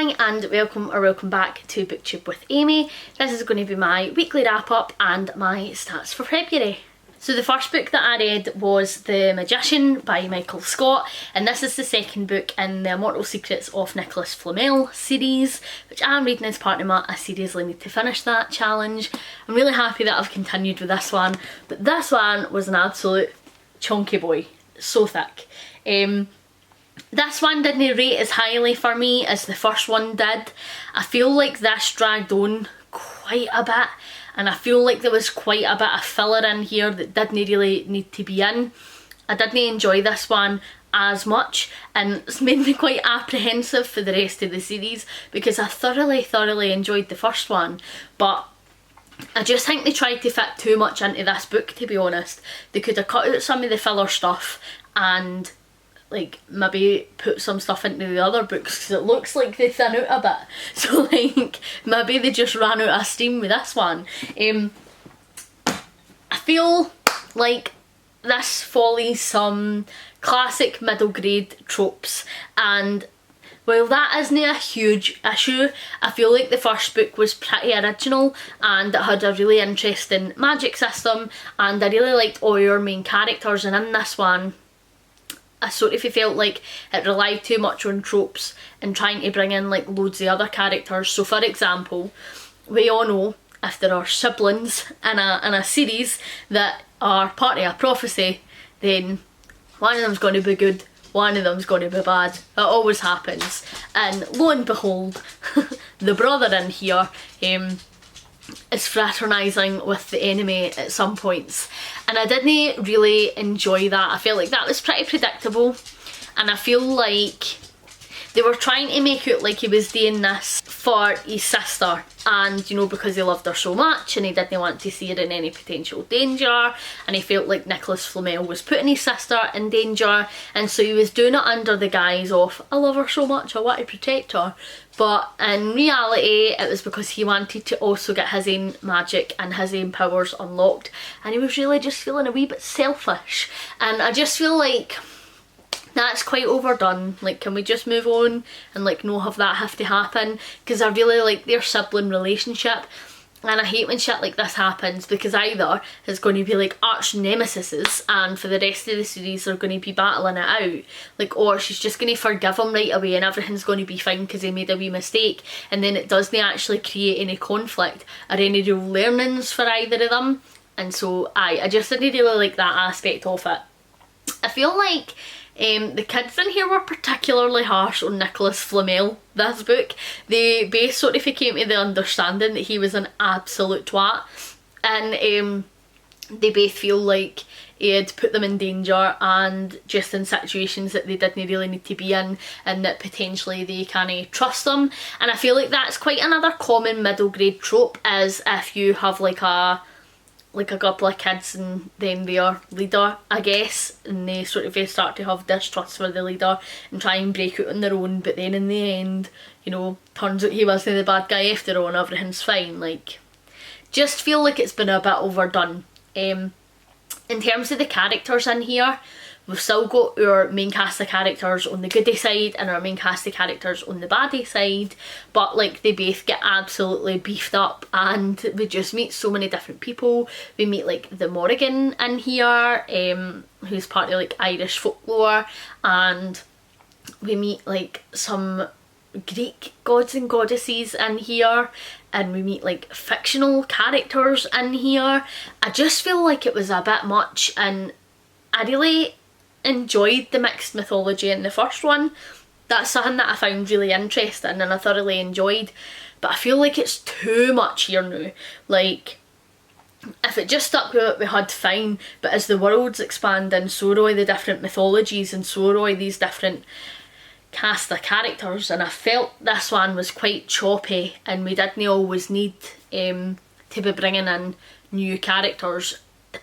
Hi and welcome back to BookTube with Amy. This is going to be my weekly wrap up and my stats for February. So the first book that I read was The Magician by Michael Scott, and this is the second book in the Immortal Secrets of Nicholas Flamel series, which I'm reading as part of my I seriously need to finish that challenge. I'm really happy that I've continued with this one, but this one was an absolute chunky boy, so thick. This one didn't rate as highly for me as the first one did. I feel like this dragged on quite a bit, and I feel like there was quite a bit of filler in here that didn't really need to be in. I didn't enjoy this one as much, and it's made me quite apprehensive for the rest of the series because I thoroughly enjoyed the first one, but I just think they tried to fit too much into this book, to be honest. They could have cut out some of the filler stuff and like maybe put some stuff into the other books, because it looks like they thin out a bit, so like maybe they just ran out of steam with this one. I feel like this follows some classic middle grade tropes, and while that isn't a huge issue, I feel like the first book was pretty original and it had a really interesting magic system, and I really liked all your main characters, and in this one I sort of felt like it relied too much on tropes and trying to bring in like loads of other characters. So for example, we all know if there are siblings in a series that are part of a prophecy, then one of them's going to be good, one of them's going to be bad. It always happens. And lo and behold, the brother in here is fraternising with the enemy at some points, and I didn't really enjoy that. I felt like that was pretty predictable, and I feel like they were trying to make it like he was doing this for his sister, and you know, because he loved her so much and he didn't want to see her in any potential danger, and he felt like Nicholas Flamel was putting his sister in danger, and so he was doing it under the guise of I love her so much, I want to protect her. But in reality it was because he wanted to also get his own magic and his own powers unlocked, and he was really just feeling a wee bit selfish, and I just feel like that's quite overdone. Like, can we just move on and like not have that have to happen? Because I really like their sibling relationship, and I hate when shit like this happens, because either it's going to be like arch nemesises and for the rest of the series they're going to be battling it out, like, or she's just going to forgive him right away and everything's going to be fine because he made a wee mistake, and then it doesn't actually create any conflict or any real learnings for either of them. And so I just didn't really like that aspect of it. I feel like the kids in here were particularly harsh on Nicholas Flamel this book. They both sort of came to the understanding that he was an absolute twat, and they both feel like he had put them in danger and just in situations that they didn't really need to be in, and that potentially they can't trust them. And I feel like that's quite another common middle grade trope, is if you have like a couple of kids and then their leader, I guess, and they sort of start to have distrust for the leader and try and break out on their own, but then in the end, you know, turns out he wasn't the bad guy after all and everything's fine. Like, just feel like it's been a bit overdone. In terms of the characters in here, we've still got our main cast of characters on the goodie side and our main cast of characters on the baddie side, but like they both get absolutely beefed up, and we just meet so many different people. We meet like the Morrigan in here, who's part of like Irish folklore, and we meet like some Greek gods and goddesses in here, and we meet like fictional characters in here. I just feel like it was a bit much, and I really enjoyed the mixed mythology in the first one. That's something that I found really interesting and I thoroughly enjoyed, but I feel like it's too much here now. Like, if it just stuck with what we had, fine, but as the world's expanding, so are all the different mythologies and so are all these different cast of characters, and I felt this one was quite choppy and we didn't always need to be bringing in new characters.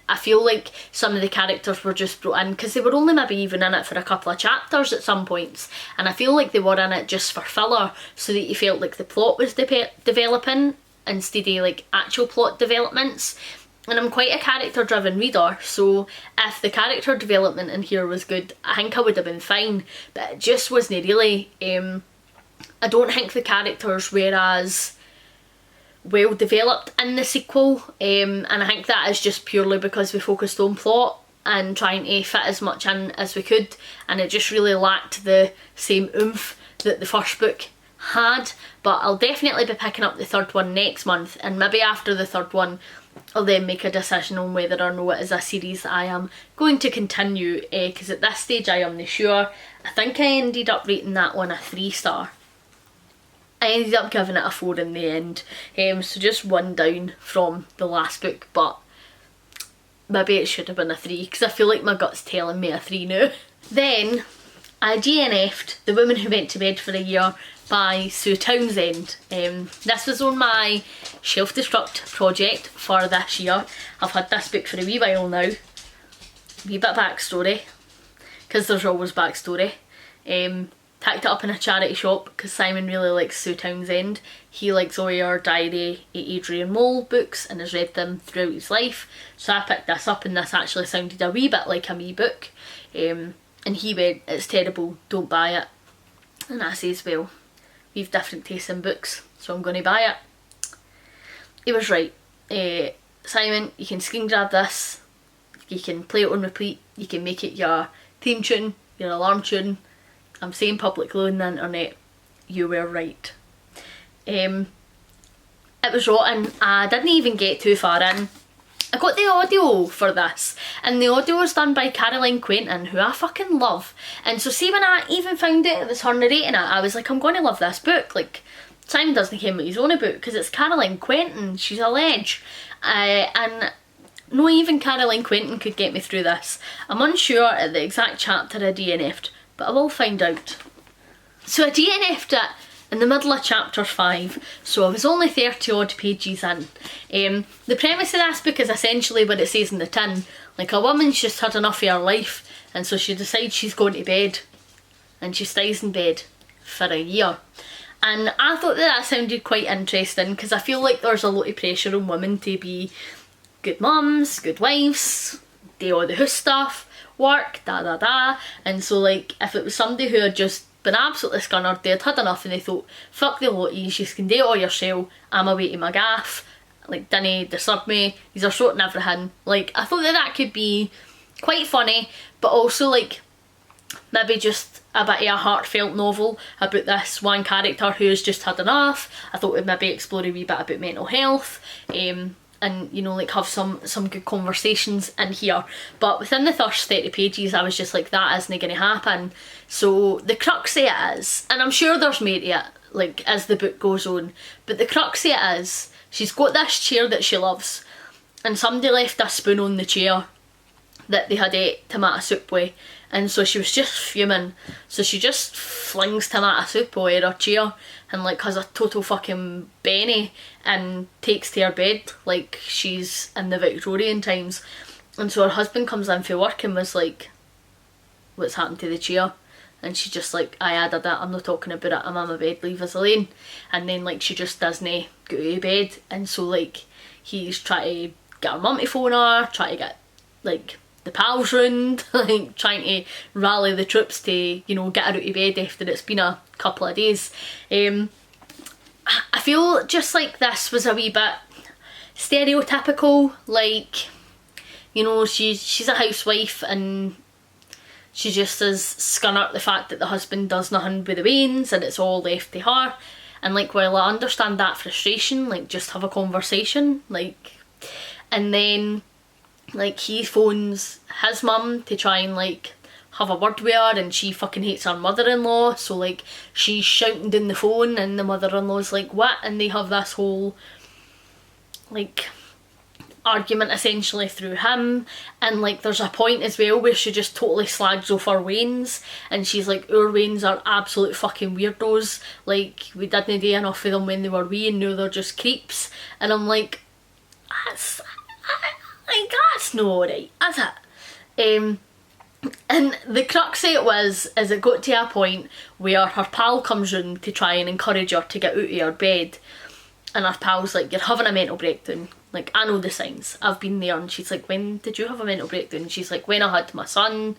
I feel like some of the characters were just brought in because they were only maybe even in it for a couple of chapters at some points, and I feel like they were in it just for filler, so that you felt like the plot was developing instead of like actual plot developments. And I'm quite a character driven reader, so if the character development in here was good, I think I would have been fine, but it just wasn't really. I don't think the characters were as well developed in the sequel, and I think that is just purely because we focused on plot and trying to fit as much in as we could, and it just really lacked the same oomph that the first book had. But I'll definitely be picking up the third one next month, and maybe after the third one I'll then make a decision on whether or not it is a series that I am going to continue, because at this stage I am not sure. I think I ended up rating that one a 3-star. I ended up giving it a 4 in the end, so just one down from the last book, but maybe it should have been a 3 because I feel like my gut's telling me a 3 now. Then I DNF'd The Woman Who Went to Bed for a Year by Sue Townsend. This was on my shelf destruct project for this year. I've had this book for a wee while now. Wee bit of backstory, because there's always backstory. Picked it up in a charity shop because Simon really likes Sue Townsend. He likes all your Diary of Adrian Mole books and has read them throughout his life. So I picked this up, and this actually sounded a wee bit like a me book. And he went, "It's terrible, don't buy it." And I says, "Well, we've different tastes in books, so I'm going to buy it." He was right. Simon, you can screen grab this, you can play it on repeat, you can make it your theme tune, your alarm tune. I'm saying publicly on the internet, you were right. It was rotten. I didn't even get too far in. I got the audio for this, and the audio was done by Caroline Quentin, who I fucking love. And so see, when I even found it was her narrating it, I was like, I'm going to love this book. Like, Simon doesn't care what he's on about because it's Caroline Quentin. She's a ledge. And no, even Caroline Quentin could get me through this. I'm unsure at the exact chapter I DNF'd, but I will find out. So I DNF'd it in the middle of chapter 5, so I was only 30 odd pages in. The premise of this book is essentially what it says in the tin. Like, a woman's just had enough of her life, and so she decides she's going to bed, and she stays in bed for a year. And I thought that sounded quite interesting, because I feel like there's a lot of pressure on women to be good mums, good wives, do all the house stuff, work, and so like, if it was somebody who had just been absolutely scunnered, they'd had enough and they thought, fuck the lot of you can do it all yourself, I'm away to my gaff, like, dinna disturb me, these are sorting everything. Like, I thought that could be quite funny, but also like maybe just a bit of a heartfelt novel about this one character who has just had enough. I thought we'd maybe explore a wee bit about mental health, and you know, like, have some good conversations in here. But within the first 30 pages I was just like, that isn't going to happen. So the crux of it is, and I'm sure there's more to it, like, as the book goes on, but the crux of it is, she's got this chair that she loves, and somebody left a spoon on the chair that they had ate tomato soup with, and so she was just fuming. So she just flings tomato soup over her chair and like has a total fucking Benny and takes to her bed like she's in the Victorian times. And so her husband comes in for work and was like, "What's happened to the chair?" And she's just like, "I added it, I'm not talking about it, I'm on my bed, leave us alone." And then like she just doesn't go to bed, and so like he's trying to get her mum to phone her, trying to get like the pals round, like trying to rally the troops to, you know, get her out of bed after it's been a couple of days. I feel just like this was a wee bit stereotypical, like, you know, she's a housewife and she just is scunnered at the fact that the husband does nothing with the wains and it's all left to her. And like, while I understand that frustration, like, just have a conversation, like. And then like he phones his mum to try and like have a word with her, and she fucking hates her mother-in-law, so like she's shouting down the phone and the mother-in-law's like, "What?" And they have this whole like argument essentially through him. And like there's a point as well where she just totally slags off our Waynes, and she's like, "Our Waynes are absolute fucking weirdos, like we didn't do enough for them when they were wee and now they're just creeps." And I'm like, that's not alright, is it? And the crux of it was, is it got to a point where her pal comes round to try and encourage her to get out of her bed, and her pal's like, "You're having a mental breakdown, like I know the signs, I've been there." And she's like, "When did you have a mental breakdown?" And she's like, "When I had my son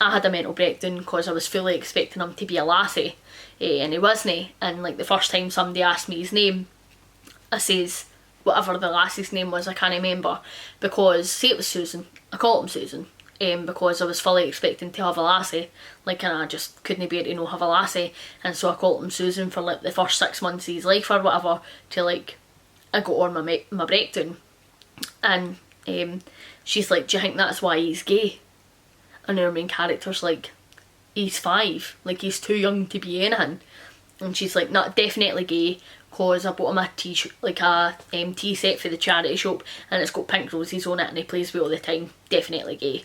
I had a mental breakdown because I was fully expecting him to be a lassie, and he wasn't. And like the first time somebody asked me his name, I says whatever the lassie's name was, I can't remember, because say it was Susan, I called him Susan, because I was fully expecting to have a lassie, like, and I just couldn't bear to not have a lassie, and so I called him Susan for like the first 6 months of his life or whatever, till like I got on my breakdown. And she's like, do you think that's why he's gay? And our main character's like, he's 5, like he's too young to be anything. And she's like, not definitely gay, because I bought him a tea set for the charity shop, and it's got pink roses on it, and he plays with it all the time. Definitely gay.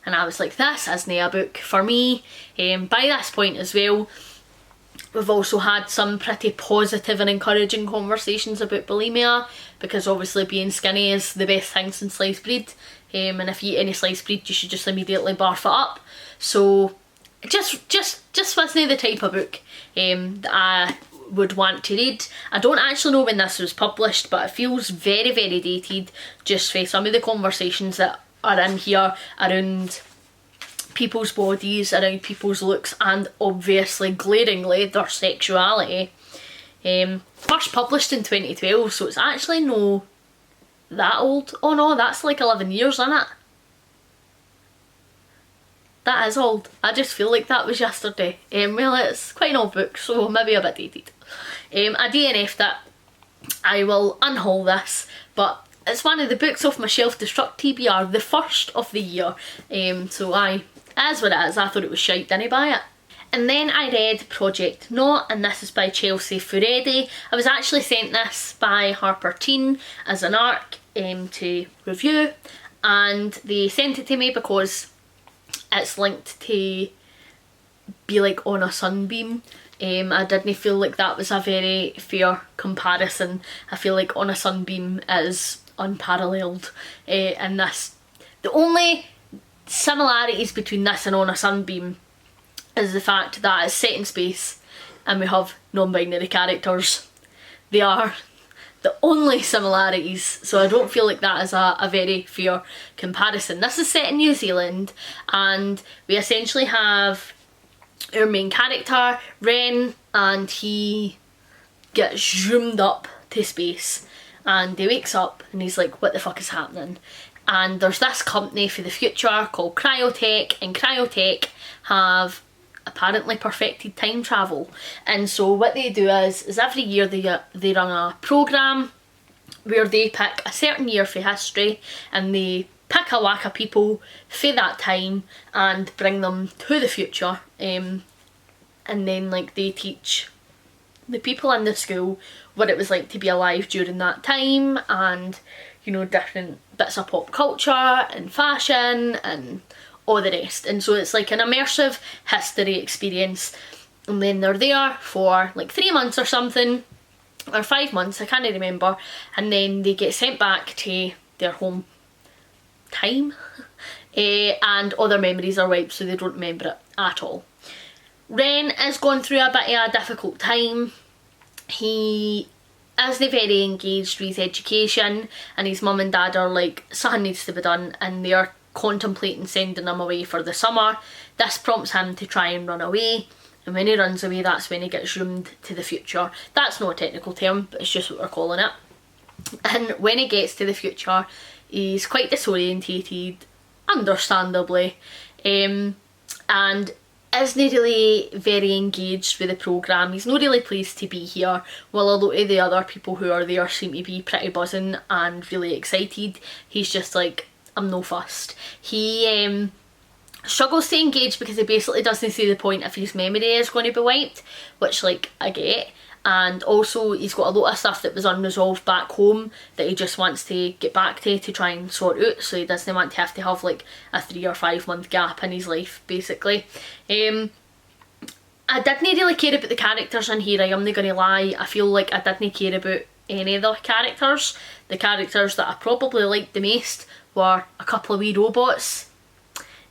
And I was like, this isn't a book for me. By this point as well, we've also had some pretty positive and encouraging conversations about bulimia, because obviously being skinny is the best thing since sliced bread, and if you eat any sliced bread you should just immediately barf it up. So just wasn't the type of book that I would want to read. I don't actually know when this was published, but it feels very, very dated just for some of the conversations that are in here around people's bodies, around people's looks, and obviously glaringly their sexuality. First published in 2012, so it's actually no that old. Oh no, that's like 11 years, isn't it? That is old. I just feel like that was yesterday. Well, it's quite an old book, so maybe a bit dated. I DNF'd it. I will unhaul this, but it's one of the books off my shelf to struck TBR, the first of the year. So as what it is, I thought it was shite, didn't buy it. And then I read Project Not, and this is by Chelsea Furedi. I was actually sent this by Harper Teen as an ARC to review, and they sent it to me because it's linked to Be Like On a Sunbeam. I didn't feel like that was a very fair comparison. I feel like On a Sunbeam is unparalleled in this. The only similarities between this and On a Sunbeam is the fact that it's set in space and we have non-binary characters. They are the only similarities, so I don't feel like that is a very fair comparison. This is set in New Zealand, and we essentially have our main character, Ren, and he gets zoomed up to space, and he wakes up and he's like, what the fuck is happening? And there's this company for the future called Cryotech, and Cryotech have apparently perfected time travel. And so what they do is every year they run a programme where they pick a certain year for history, and they pick a whack of people for that time and bring them to the future, and then like they teach the people in the school what it was like to be alive during that time, and you know, different bits of pop culture and fashion and all the rest. And so it's like an immersive history experience, and then they're there for like 3 months or something, or 5 months, I can't remember, and then they get sent back to their home time and all their memories are wiped, so they don't remember it at all. Ren is going through a bit of a difficult time. He isn't very engaged with his education, and his mum and dad are like, something needs to be done, and they're contemplating sending him away for the summer. This prompts him to try and run away, and when he runs away, that's when he gets zoomed to the future. That's not a technical term, but it's just what we're calling it. And when he gets to the future, he's quite disorientated, understandably, and isn't really very engaged with the programme. He's not really pleased to be here, while a lot of the other people who are there seem to be pretty buzzing and really excited. He's just like, I'm no fussed. He struggles to engage because he basically doesn't see the point if his memory is going to be wiped, which like I get. And also he's got a lot of stuff that was unresolved back home that he just wants to get back to try and sort out, so he doesn't want to have like a 3 or 5 month gap in his life, basically. I didn't really care about the characters in here, I am not going to lie. I feel like I didn't care about any of the characters. The characters that I probably liked the most were a couple of wee robots,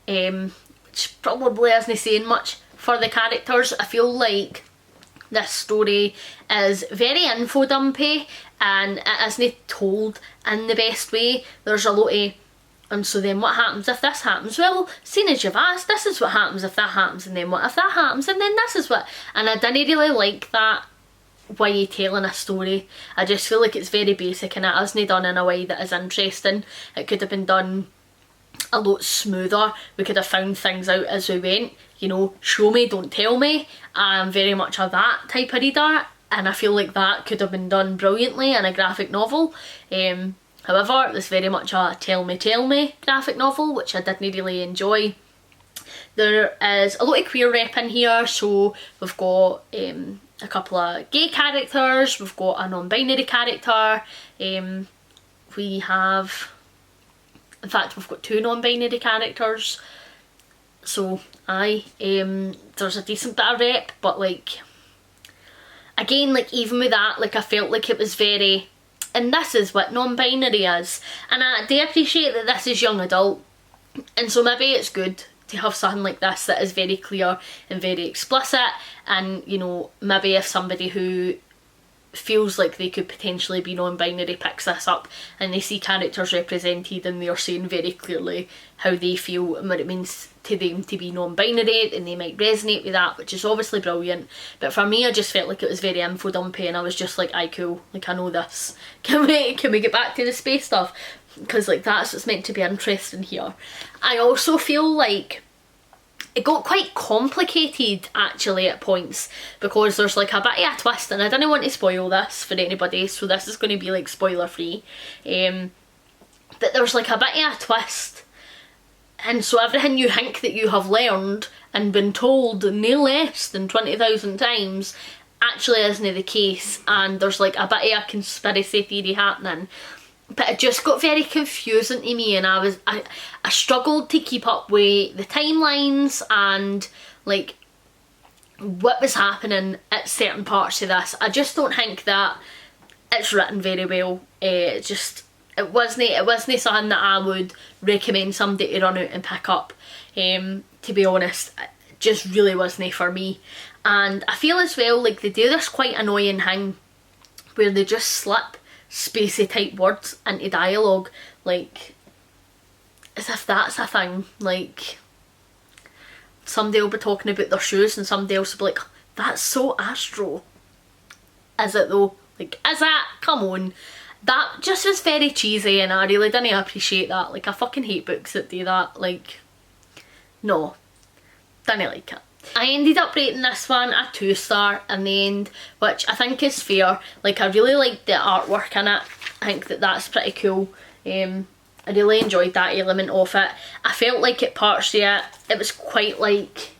which probably isn't saying much for the characters. I feel like this story is very info dumpy, and it isn't told in the best way. There's a lot of And so then what happens if this happens? Well, seeing as you've asked, this is what happens if that happens, and then what if that happens, and then this is what... And I didn't really like that way of telling a story. I just feel like it's very basic and it isn't done in a way that is interesting. It could have been done a lot smoother. We could have found things out as we went. You know, show me, don't tell me. I'm very much a that type of reader, and I feel like that could have been done brilliantly in a graphic novel. However, it was very much a tell me graphic novel, which I didn't really enjoy. There is a lot of queer rep in here, so we've got a couple of gay characters, we've got a non-binary character, we have, in fact we've got 2 non-binary characters, so there's a decent bit of rep, but like, again, like even with that, like I felt like it was very... And this is what non-binary is. And I do appreciate that this is young adult. And so maybe it's good to have something like this that is very clear and very explicit. And, you know, maybe if somebody who feels like they could potentially be non-binary picks this up and they see characters represented and they're saying very clearly how they feel and what it means to them to be non-binary, and they might resonate with that, which is obviously brilliant. But for me, I just felt like it was very info dumpy, and I was just like, aye, cool, like I know this. Can we get back to the space stuff? Because like that's what's meant to be interesting here. I also feel like it got quite complicated actually at points, because there's like a bit of a twist, and I didn't want to spoil this for anybody, so this is going to be like spoiler free. That there's like a bit of a twist, and so everything you think that you have learned and been told no less than 20,000 times actually isn't the case, and there's like a bit of a conspiracy theory happening. But it just got very confusing to me, and I struggled to keep up with the timelines and like what was happening at certain parts of this. I just don't think that it's written very well. It wasn't something that I would recommend somebody to run out and pick up. To be honest, it just really wasn't for me. And I feel as well like they do this quite annoying thing where they just slip spacey type words into dialogue, like as if that's a thing. Like somebody will be talking about their shoes and somebody else will be like, that's so astro. Is it though? Like, is it? Come on. That just was very cheesy, and I really didn't appreciate that. Like, I fucking hate books that do that. Like, no, didn't like it. I ended up rating this one a 2-star in the end, which I think is fair. Like, I really liked the artwork in it. I think that that's pretty cool. I really enjoyed that element of it. I felt like at parts of it was quite like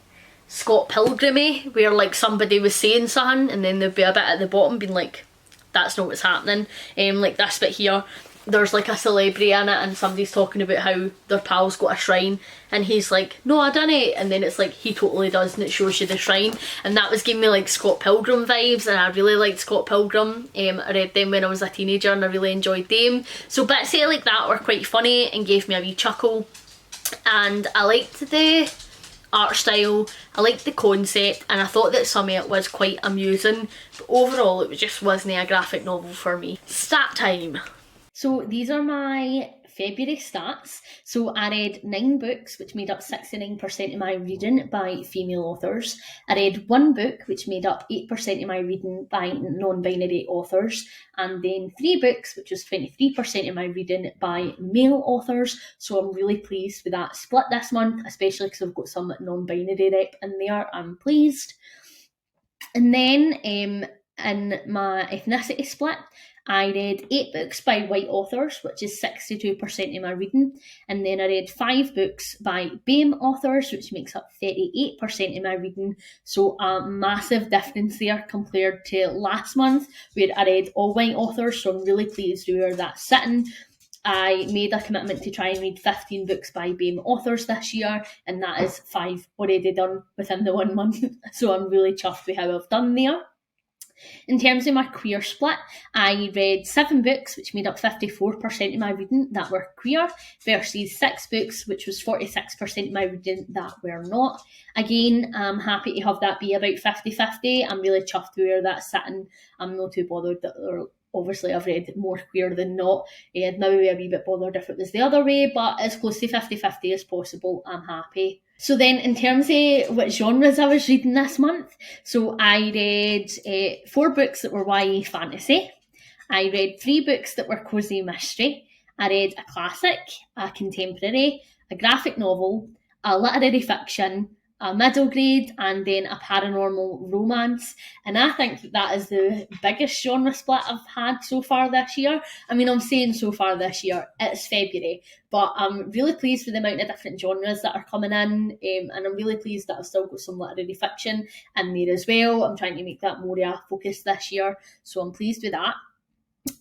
Scott Pilgrim-y, where like somebody was saying something and then there'd be a bit at the bottom being like, that's not what's happening. Like this bit here, there's like a celebrity in it and somebody's talking about how their pal's got a shrine, and he's like, no I didn't, and then it's like, he totally does, and it shows you the shrine. And that was giving me like Scott Pilgrim vibes, and I really liked Scott Pilgrim. I read them when I was a teenager and I really enjoyed them. So bits of like that were quite funny and gave me a wee chuckle. And I liked the art style, I liked the concept, and I thought that some of it was quite amusing, but overall it just wasn't a graphic novel for me. Stat time. So these are my February stats. So I read 9 books, which made up 69% of my reading by female authors. I read 1 book, which made up 8% of my reading by non-binary authors. And then 3 books, which was 23% of my reading by male authors. So I'm really pleased with that split this month, especially because I've got some non-binary rep in there. I'm pleased. And then in my ethnicity split, I read 8 books by white authors, which is 62% of my reading, and then I read 5 books by BAME authors, which makes up 38% of my reading, so a massive difference there compared to last month, where I read all white authors, so I'm really pleased with where that's sitting. I made a commitment to try and read 15 books by BAME authors this year, and that is 5 already done within the 1 month, so I'm really chuffed with how I've done there. In terms of my queer split, I read 7 books, which made up 54% of my reading, that were queer, versus 6 books, which was 46% of my reading, that were not. Again, I'm happy to have that be about 50-50. I'm really chuffed with where that's sitting. I'm not too bothered that obviously I've read more queer than not. I'd maybe be a wee bit bothered if it was the other way, but as close to 50-50 as possible, I'm happy. So then in terms of what genres I was reading this month, so I read 4 books that were YA fantasy. I read 3 books that were cosy mystery. I read a classic, a contemporary, a graphic novel, a literary fiction, a middle grade, and then a paranormal romance. And I think that is the biggest genre split I've had so far this year. I mean, I'm saying so far this year, it's February, but I'm really pleased with the amount of different genres that are coming in, and I'm really pleased that I've still got some literary fiction in there as well. I'm trying to make that more a focus this year, so I'm pleased with that.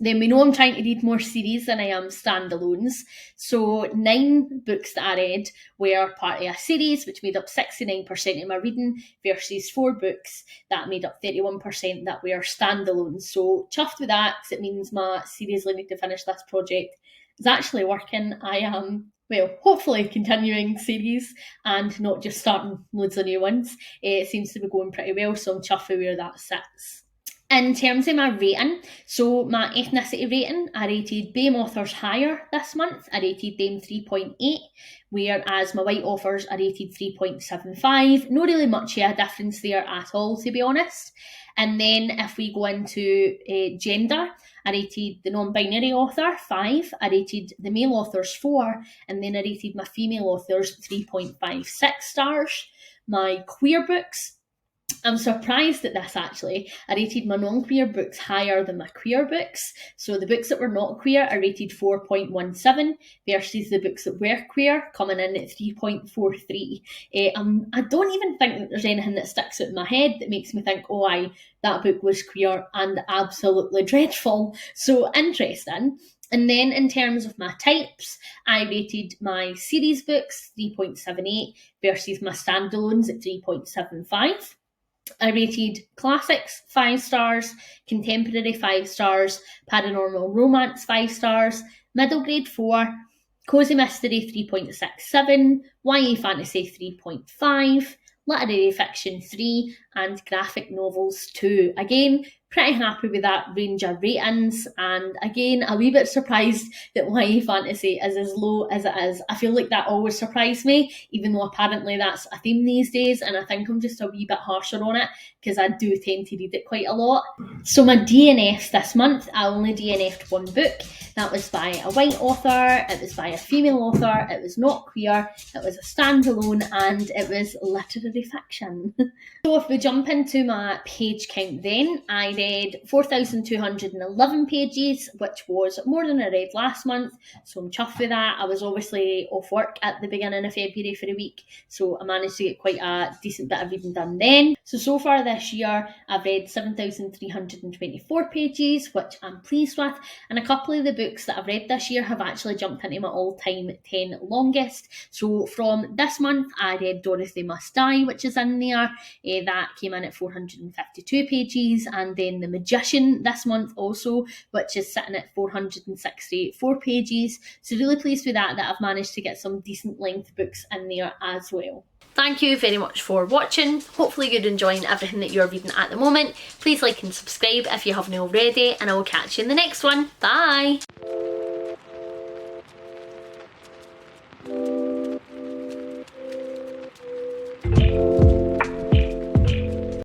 Then we know I'm trying to read more series than I am standalones. So 9 books that I read were part of a series, which made up 69% of my reading, versus 4 books that made up 31% that were standalones. So chuffed with that, because it means my seriously need to finish this project is actually working. I am, well, hopefully continuing series and not just starting loads of new ones. It seems to be going pretty well, so I'm chuffed with where that sits. In terms of my rating, so my ethnicity rating, I rated BAME authors higher this month. I rated them 3.8, whereas my white authors I rated 3.75. Not really much of a difference there at all, to be honest. And then if we go into gender, I rated the non-binary author 5, I rated the male authors 4, and then I rated my female authors 3.56 stars. My queer books, I'm surprised at this actually. I rated my non-queer books higher than my queer books. So the books that were not queer I rated 4.17 versus the books that were queer coming in at 3.43. I don't even think that there's anything that sticks out in my head that makes me think, oh aye, that book was queer and absolutely dreadful. So interesting. And then in terms of my types, I rated my series books 3.78 versus my standalones at 3.75. I rated classics 5 stars, contemporary 5 stars, paranormal romance 5 stars, middle grade 4, cozy mystery 3.67, YA fantasy 3.5, literary fiction 3, and graphic novels 2. Again, pretty happy with that range of ratings, and again, a wee bit surprised that YA fantasy is as low as it is. I feel like that always surprised me, even though apparently that's a theme these days, and I think I'm just a wee bit harsher on it because I do tend to read it quite a lot. So my DNFs this month, I only DNF'd 1 book. That was by a white author, it was by a female author, it was not queer, it was a standalone, and it was literary fiction. So if we jump into my page count then, I read 4,211 pages, which was more than I read last month, so I'm chuffed with that. I was obviously off work at the beginning of February for a week, so I managed to get quite a decent bit of reading done then. So far this year, I've read 7,324 pages, which I'm pleased with, and a couple of the books that I've read this year have actually jumped into my all-time 10 longest. So from this month, I read Dorothy Must Die, which is in there. That came in at 452 pages, and then The Magician this month also, which is sitting at 464 pages. So really pleased with that I've managed to get some decent length books in there as well. Thank you very much for watching. Hopefully you're enjoying everything that you're reading at the moment. Please like and subscribe if you haven't already, and I will catch you in the next one. Bye!